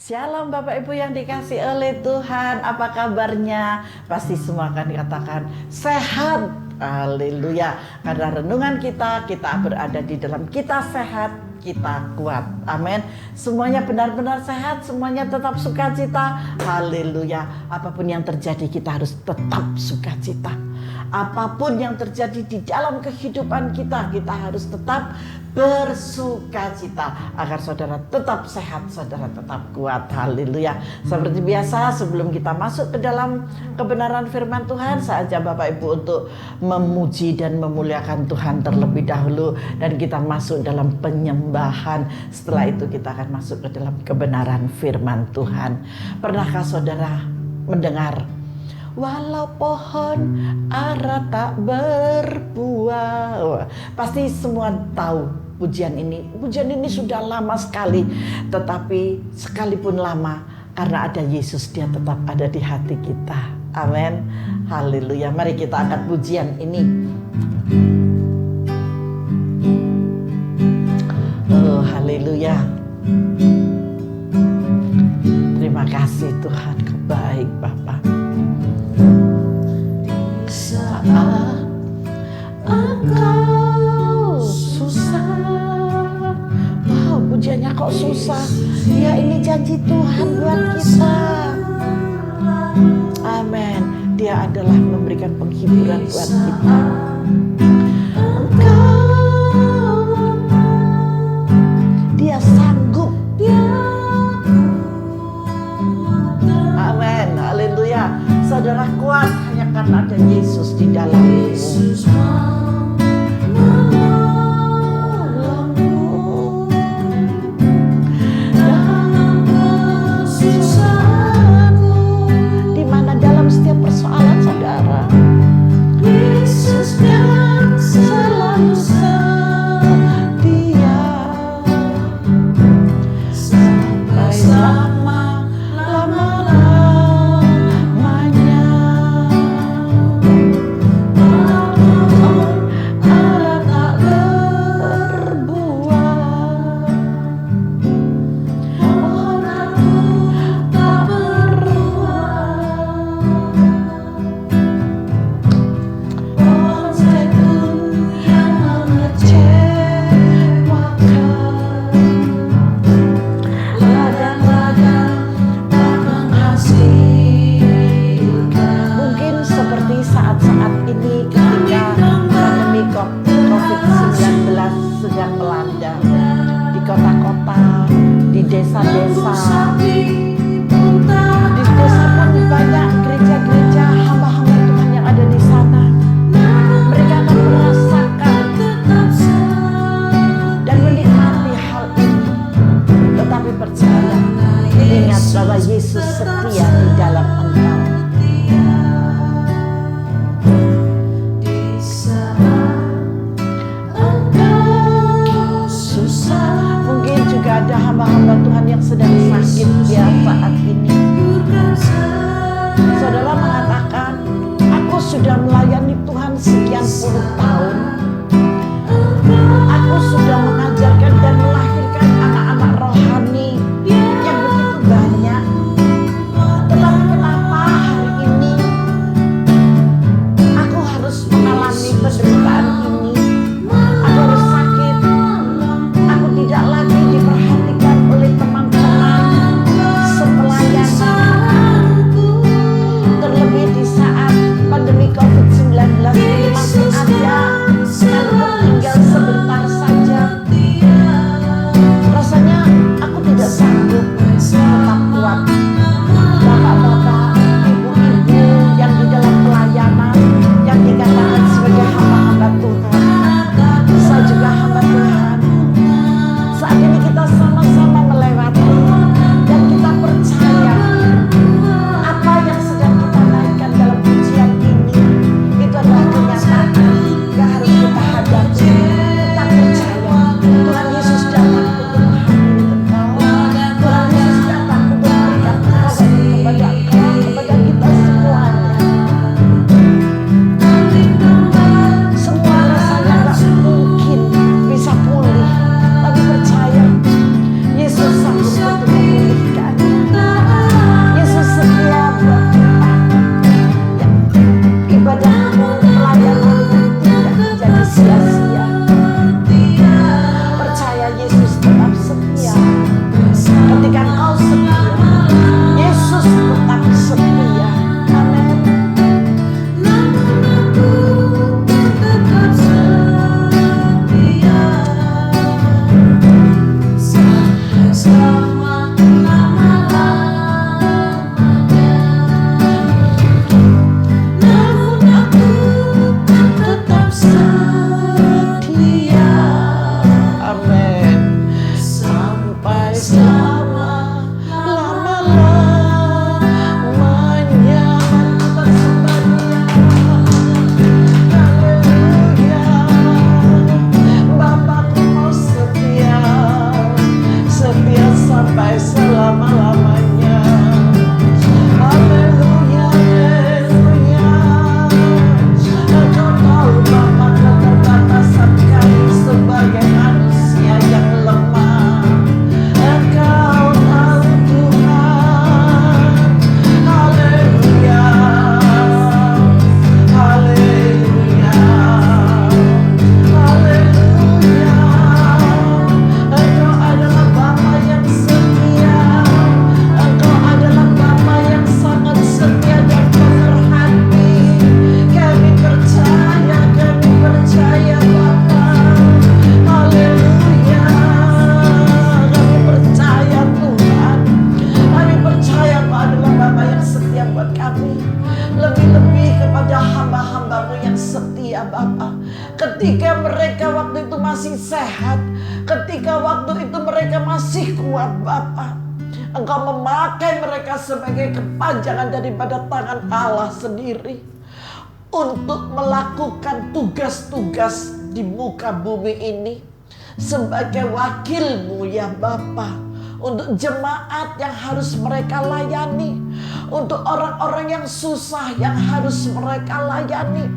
Shalom Bapak Ibu yang dikasih oleh Tuhan, apa kabarnya? Pasti semua akan dikatakan sehat. Haleluya. Karena renungan kita berada di dalam kita sehat, kita kuat. Amin. Semuanya benar-benar sehat, semuanya tetap sukacita. Haleluya. Apapun yang terjadi kita harus tetap sukacita. Apapun yang terjadi di dalam kehidupan kita harus tetap bersukacita agar saudara tetap sehat, saudara tetap kuat. Haleluya. Seperti biasa, sebelum kita masuk ke dalam kebenaran firman Tuhan, saatnya Bapak Ibu untuk memuji dan memuliakan Tuhan terlebih dahulu, dan kita masuk dalam penyembahan. Setelah itu kita akan masuk ke dalam kebenaran firman Tuhan. Pernahkah saudara mendengar, walau pohon ara tak berbuah? Pasti semua tahu pujian ini. Pujian ini sudah lama sekali, tetapi sekalipun lama, karena ada Yesus, dia tetap ada di hati kita. Amin. Haleluya. Mari kita angkat pujian ini. Oh, haleluya. Terima kasih Tuhan, Kau baik Bapa. Saat engkau susah, wow, pujiannya kok susah. Ya, ini janji Tuhan buat kita. Amin. Dia adalah memberikan penghiburan buat kita. Dia sanggup. Amin. Haleluya. Saudara kuat hanya karena ada Yesus di dalammu. Di mana dalam setiap persoalan saudara, Yesus datang. masih sehat, ketika waktu itu mereka masih kuat Bapa, Engkau memakai mereka sebagai kepanjangan daripada tangan Allah sendiri untuk melakukan tugas-tugas di muka bumi ini sebagai wakilmu ya Bapa, untuk jemaat yang harus mereka layani, untuk orang-orang yang susah yang harus mereka layani,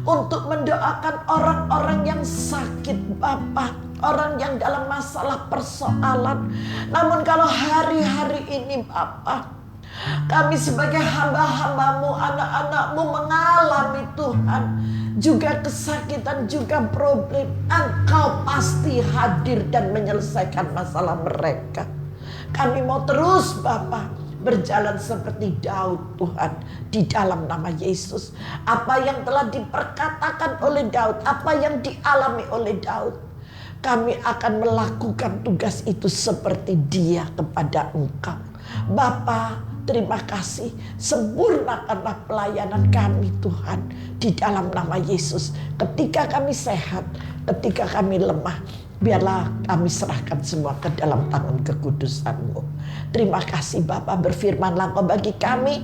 untuk mendoakan orang-orang yang sakit Bapa, orang yang dalam masalah persoalan. Namun kalau hari-hari ini Bapa, kami sebagai hamba-hambamu, anak-anakmu mengalami Tuhan juga kesakitan, juga problem, Engkau pasti hadir dan menyelesaikan masalah mereka. Kami mau terus Bapa berjalan seperti Daud Tuhan, di dalam nama Yesus. Apa yang telah diperkatakan oleh Daud, apa yang dialami oleh Daud, kami akan melakukan tugas itu seperti dia kepada Engkau. Bapa, terima kasih, sempurnakanlah pelayanan kami Tuhan, di dalam nama Yesus. Ketika kami sehat, ketika kami lemah, biarlah kami serahkan semua ke dalam tangan kekudusan-Mu. Terima kasih Bapa, berfirmanlah Engkau bagi kami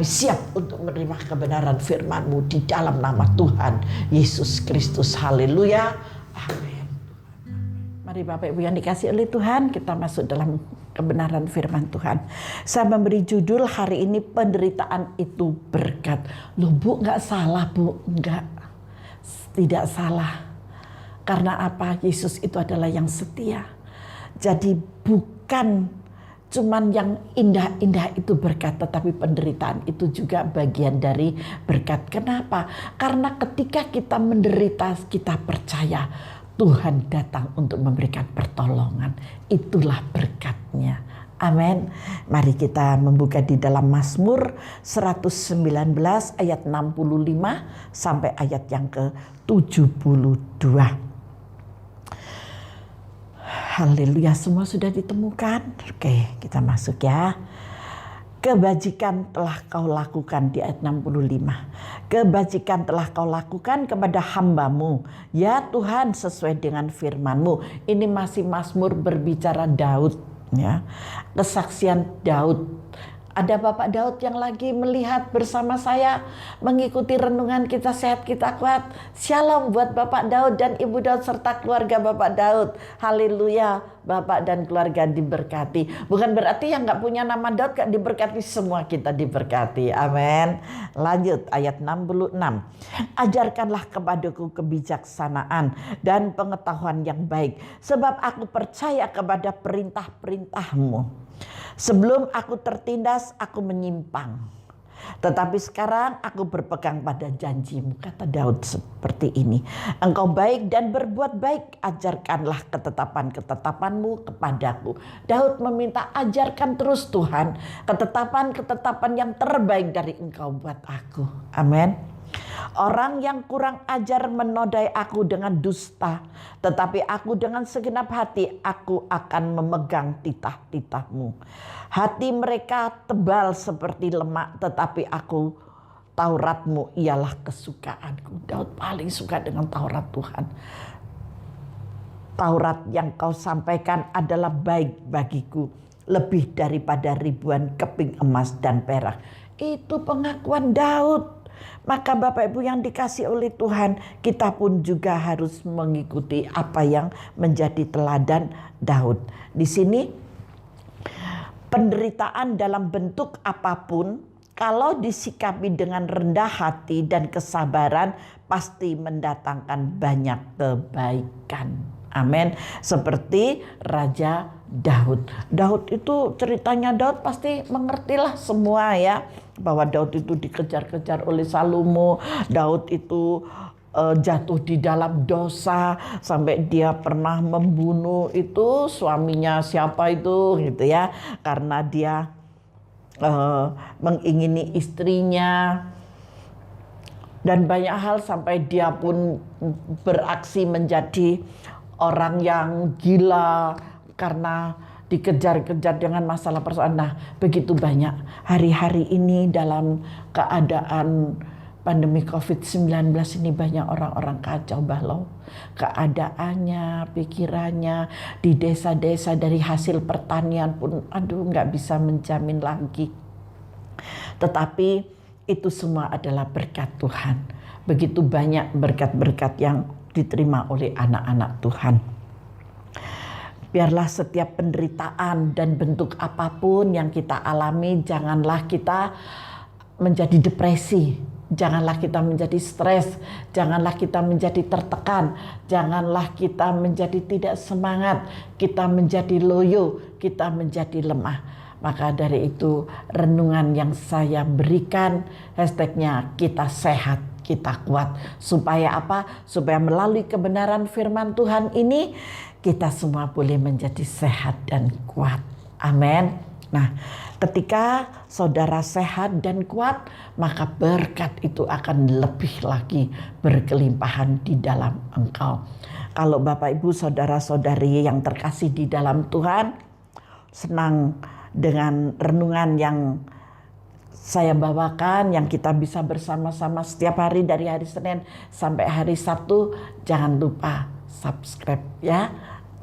siap untuk menerima kebenaran firman-Mu di dalam nama Tuhan Yesus Kristus. Haleluya, amin. Mari Bapak Ibu yang dikasih oleh Tuhan, kita masuk dalam kebenaran firman Tuhan. Saya memberi judul hari ini, penderitaan itu berkat. Loh Bu, nggak salah Bu, nggak, tidak salah. Karena apa? Yesus itu adalah yang setia. Jadi bukan cuman yang indah-indah itu berkat, tetapi penderitaan itu juga bagian dari berkat. Kenapa? Karena ketika kita menderita, kita percaya Tuhan datang untuk memberikan pertolongan. Itulah berkatnya. Amin. Mari kita membuka di dalam Mazmur 119 ayat 65 sampai ayat yang ke-72. Haleluya, semua sudah ditemukan. Oke, kita masuk ya. Kebajikan telah kau lakukan di ayat 65. Kebajikan telah kau lakukan kepada hamba-Mu, ya Tuhan, sesuai dengan firman-Mu. Ini masih Mazmur berbicara Daud, ya. Kesaksian Daud. Ada Bapak Daud yang lagi melihat bersama saya, mengikuti renungan Kita Sehat Kita Kuat. Shalom buat Bapak Daud dan Ibu Daud serta keluarga Bapak Daud. Haleluya, Bapak dan keluarga diberkati. Bukan berarti yang gak punya nama Daud gak diberkati, semua kita diberkati. Amin. Lanjut ayat 66. Ajarkanlah kepadaku kebijaksanaan dan pengetahuan yang baik, sebab aku percaya kepada perintah-perintah-Mu. Sebelum aku tertindas, aku menyimpang. Tetapi sekarang aku berpegang pada janji-Mu. Kata Daud seperti ini. Engkau baik dan berbuat baik. Ajarkanlah ketetapan-ketetapan-Mu kepadaku. Daud meminta, ajarkan terus Tuhan ketetapan-ketetapan yang terbaik dari Engkau buat aku. Amin. Orang yang kurang ajar menodai aku dengan dusta, tetapi aku dengan segenap hati aku akan memegang titah-titah-Mu. Hati mereka tebal seperti lemak, tetapi aku, Taurat-Mu ialah kesukaanku. Daud paling suka dengan Taurat Tuhan. Taurat yang Kau sampaikan adalah baik bagiku, lebih daripada ribuan keping emas dan perak. Itu pengakuan Daud. Maka Bapak Ibu yang dikasih oleh Tuhan, kita pun juga harus mengikuti apa yang menjadi teladan Daud. Di sini penderitaan dalam bentuk apapun, kalau disikapi dengan rendah hati dan kesabaran, pasti mendatangkan banyak kebaikan. Amin. Seperti Raja Daud. Daud itu ceritanya, Daud pasti mengertilah semua ya. Bahwa Daud itu dikejar-kejar oleh Salomo. Daud itu jatuh di dalam dosa. Sampai dia pernah membunuh itu suaminya siapa itu gitu ya. Karena dia mengingini istrinya. Dan banyak hal sampai dia pun beraksi menjadi orang yang gila karena dikejar-kejar dengan masalah persoalan. Nah, begitu banyak hari-hari ini dalam keadaan pandemi COVID-19 ini banyak orang-orang kacau balau. Keadaannya, pikirannya, di desa-desa dari hasil pertanian pun nggak bisa menjamin lagi. Tetapi itu semua adalah berkat Tuhan. Begitu banyak berkat-berkat yang diterima oleh anak-anak Tuhan. Biarlah setiap penderitaan dan bentuk apapun yang kita alami, janganlah kita menjadi depresi, janganlah kita menjadi stres, janganlah kita menjadi tertekan, janganlah kita menjadi tidak semangat, kita menjadi loyo, kita menjadi lemah. Maka dari itu renungan yang saya berikan, hashtagnya kita sehat, kita kuat. Supaya apa? Supaya melalui kebenaran firman Tuhan ini, kita semua boleh menjadi sehat dan kuat. Amin. Nah, ketika saudara sehat dan kuat, maka berkat itu akan lebih lagi berkelimpahan di dalam engkau. Kalau Bapak Ibu saudara-saudari yang terkasih di dalam Tuhan, senang dengan renungan yang saya bawakan, yang kita bisa bersama-sama setiap hari dari hari Senin sampai hari Sabtu. Jangan lupa subscribe ya,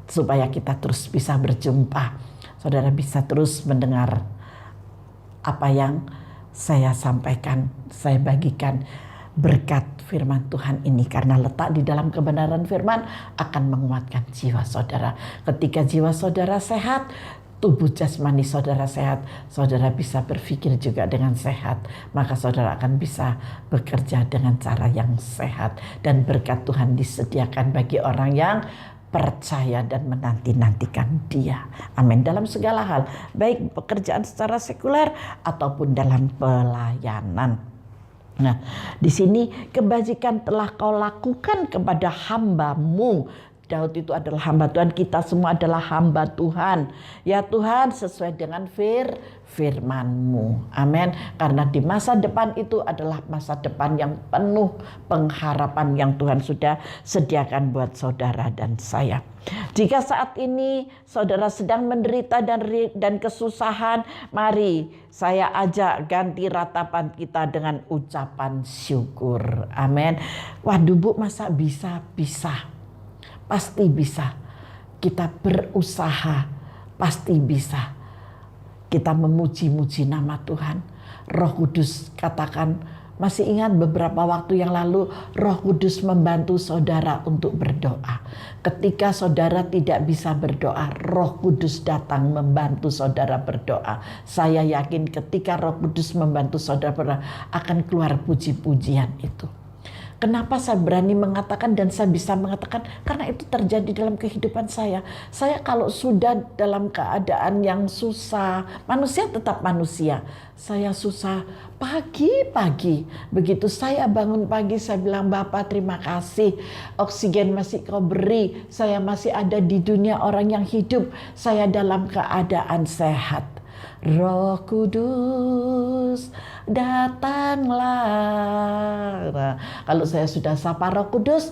supaya kita terus bisa berjumpa. Saudara bisa terus mendengar apa yang saya sampaikan, saya bagikan. Berkat firman Tuhan ini, karena letak di dalam kebenaran firman akan menguatkan jiwa saudara. Ketika jiwa saudara sehat, tubuh jasmani saudara sehat, saudara bisa berpikir juga dengan sehat. Maka saudara akan bisa bekerja dengan cara yang sehat. Dan berkat Tuhan disediakan bagi orang yang percaya dan menanti-nantikan Dia. Amin. Dalam segala hal, baik pekerjaan secara sekuler ataupun dalam pelayanan. Nah, di sini kebajikan telah kau lakukan kepada hamba-Mu. Daud itu adalah hamba Tuhan, kita semua adalah hamba Tuhan. Ya Tuhan, sesuai dengan firman-Mu. Amin. Karena di masa depan itu adalah masa depan yang penuh pengharapan yang Tuhan sudah sediakan buat saudara dan saya. Jika saat ini saudara sedang menderita dan kesusahan, mari saya ajak ganti ratapan kita dengan ucapan syukur. Amin. Waduh Bu, masa bisa? Pasti bisa. Kita berusaha, pasti bisa. Kita memuji-muji nama Tuhan. Roh Kudus katakan, masih ingat beberapa waktu yang lalu Roh Kudus membantu saudara untuk berdoa. Ketika saudara tidak bisa berdoa, Roh Kudus datang membantu saudara berdoa. Saya yakin ketika Roh Kudus membantu saudara berdoa, akan keluar puji-pujian itu. Kenapa saya berani mengatakan dan saya bisa mengatakan? Karena itu terjadi dalam kehidupan saya. Saya kalau sudah dalam keadaan yang susah, manusia tetap manusia. Saya susah pagi-pagi. Begitu saya bangun pagi, saya bilang, Bapak terima kasih. Oksigen masih kau beri. Saya masih ada di dunia orang yang hidup. Saya dalam keadaan sehat. Roh Kudus datanglah. Nah, kalau saya sudah sapa Roh Kudus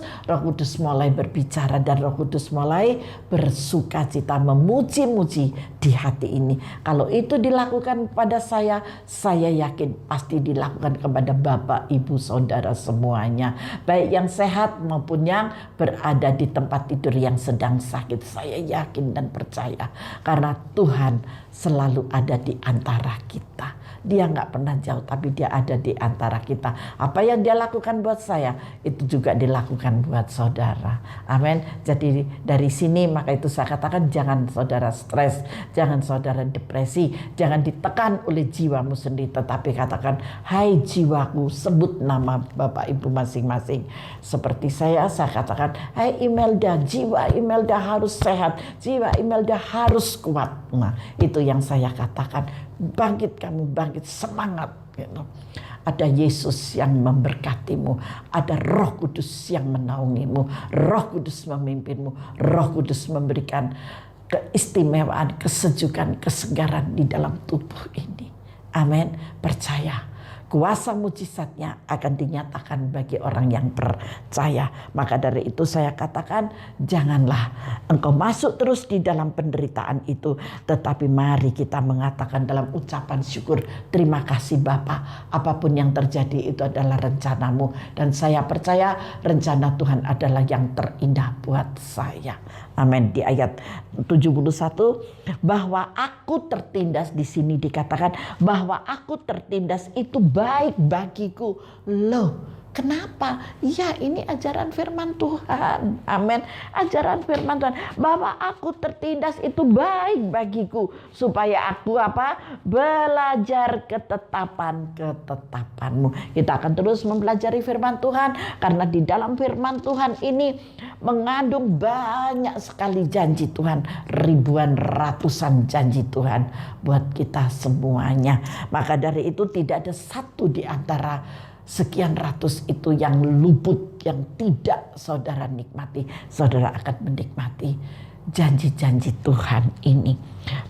mulai berbicara dan Roh Kudus mulai bersukacita memuji-muji di hati ini. Kalau itu dilakukan pada saya yakin pasti dilakukan kepada Bapak, Ibu, Saudara semuanya. Baik yang sehat maupun yang berada di tempat tidur yang sedang sakit. Saya yakin dan percaya karena Tuhan selalu ada di antara kita. Dia nggak pernah jauh, tapi dia ada di antara kita. Apa yang dia lakukan buat saya, itu juga dilakukan buat saudara. Amin. Jadi dari sini maka itu saya katakan, jangan saudara stres, jangan saudara depresi, jangan ditekan oleh jiwamu sendiri, tetapi katakan, hai jiwaku, sebut nama Bapak Ibu masing-masing. Seperti saya katakan, hai Imelda, jiwa Imelda harus sehat, jiwa Imelda harus kuat. Nah, itu yang saya katakan. Bangkit kamu, bangkit, semangat. Gitu. Ada Yesus yang memberkatimu, ada Roh Kudus yang menaungimu, Roh Kudus memimpinmu, Roh Kudus memberikan keistimewaan, kesejukan, kesegaran di dalam tubuh ini. Amin. Percaya kuasa mujizatnya akan dinyatakan bagi orang yang percaya. Maka dari itu saya katakan, janganlah engkau masuk terus di dalam penderitaan itu, tetapi mari kita mengatakan dalam ucapan syukur, terima kasih Bapa, apapun yang terjadi itu adalah rencanamu, dan saya percaya rencana Tuhan adalah yang terindah buat saya. Amin. Di ayat 71, bahwa aku tertindas, di sini dikatakan bahwa aku tertindas itu baik bagiku. Loh, kenapa? Ya, ini ajaran firman Tuhan. Amin. Ajaran firman Tuhan. Bahwa aku tertindas itu baik bagiku. Supaya aku apa? Belajar ketetapanmu. Kita akan terus mempelajari firman Tuhan. Karena di dalam firman Tuhan ini mengandung banyak sekali janji Tuhan. Ribuan, ratusan janji Tuhan buat kita semuanya. Maka dari itu tidak ada satu di antara sekian ratus itu yang luput, yang tidak saudara nikmati. Saudara akan menikmati janji-janji Tuhan ini.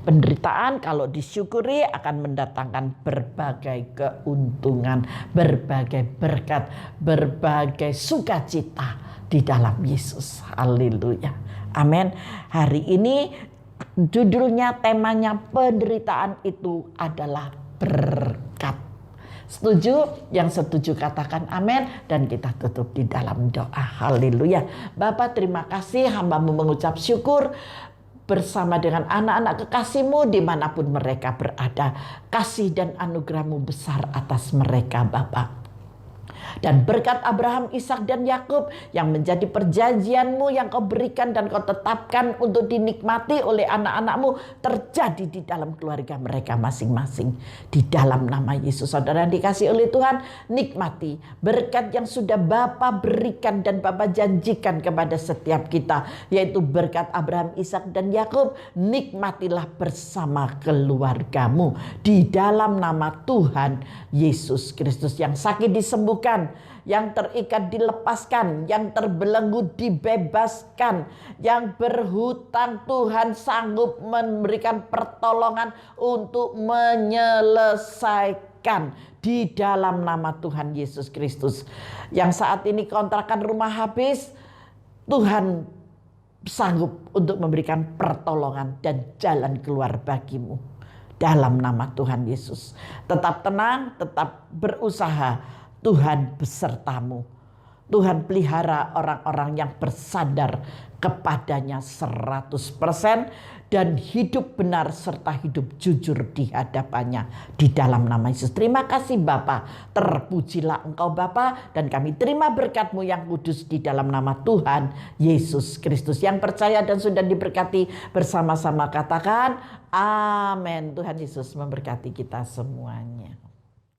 Penderitaan kalau disyukuri akan mendatangkan berbagai keuntungan, berbagai berkat, berbagai sukacita di dalam Yesus. Haleluya. Amin. Hari ini judulnya, temanya, penderitaan itu adalah berkat. Setuju? Yang setuju katakan amin, dan kita tutup di dalam doa. Haleluya. Bapa, terima kasih, hamba-Mu mengucap syukur bersama dengan anak-anak kekasih-Mu dimanapun mereka berada. Kasih dan anugerah-Mu besar atas mereka Bapa. Dan berkat Abraham, Ishak dan Yakub yang menjadi perjanjian-Mu yang Kau berikan dan Kau tetapkan untuk dinikmati oleh anak-anak-Mu terjadi di dalam keluarga mereka masing-masing. Di dalam nama Yesus, saudara dikasih oleh Tuhan, nikmati berkat yang sudah Bapa berikan dan Bapa janjikan kepada setiap kita, yaitu berkat Abraham, Ishak dan Yakub. Nikmatilah bersama keluarga-Mu di dalam nama Tuhan Yesus Kristus. Yang sakit disembuhkan, yang terikat dilepaskan, yang terbelenggu dibebaskan, yang berhutang Tuhan sanggup memberikan pertolongan untuk menyelesaikan di dalam nama Tuhan Yesus Kristus. Yang saat ini kontrakan rumah habis, Tuhan sanggup untuk memberikan pertolongan dan jalan keluar bagimu dalam nama Tuhan Yesus. Tetap tenang, tetap berusaha. Tuhan besertamu. Tuhan pelihara orang-orang yang bersandar kepadanya 100% dan hidup benar serta hidup jujur di hadapannya di dalam nama Yesus. Terima kasih Bapa, terpujilah Engkau Bapa, dan kami terima berkat-Mu yang kudus di dalam nama Tuhan Yesus Kristus. Yang percaya dan sudah diberkati bersama-sama katakan amin. Tuhan Yesus memberkati kita semuanya.